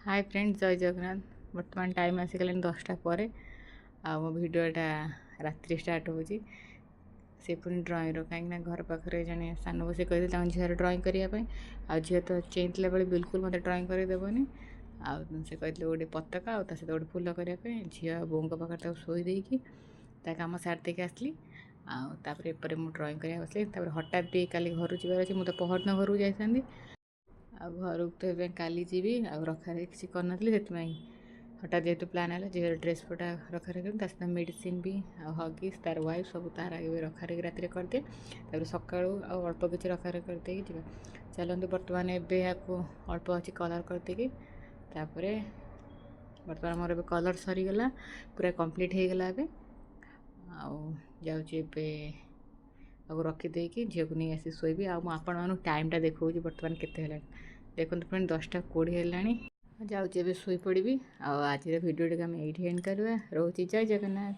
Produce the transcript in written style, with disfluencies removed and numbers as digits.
Hi friends जय जगन्नाथ। बर्तमान time आसीगला 10टा पर मो भिडटा राति स्टार्ट हो सी पुणी ड्रॉइंग कहीं घर पाखे जड़े सान बस कहते झीर ड्रॉइंग करने झील तो चेंला बेले बिल्कुल मत ड्रॉइंग करदेवनी से कहते गोटे पताका आ सहित गोटे फुल करने झी बों पाखे शोदेकी कम सारी देके आसली आपर मुझे ड्रॉइंग करने बसली हठात भी काली घर जबार अच्छे मुझे पहरदिन घर जाती घर तो ये काली जी रखा किसी करना से हठात जेहतु प्लान है झील ड्रेस पटा रखा सहित मेडिसिन भी हगिस तार वाइफ सब तार आगे रखा राति करदे सका अल्प किसी रखा करदे चलते बर्तमान एवं अल्प अच्छी कलर करदे बर्तमान मोर ए कलर सरीगला पूरा कंप्लीट हो गला जाऊँ रखीदे झील को नहीं आसी शोबी आपन टाइमटा देखा बर्तमान के देखो फ्रेंड 10:20 है जाऊँगी शुईपड़ी आज भिडियो आम ये एंड करवा रोचे जय जगन्नाथ।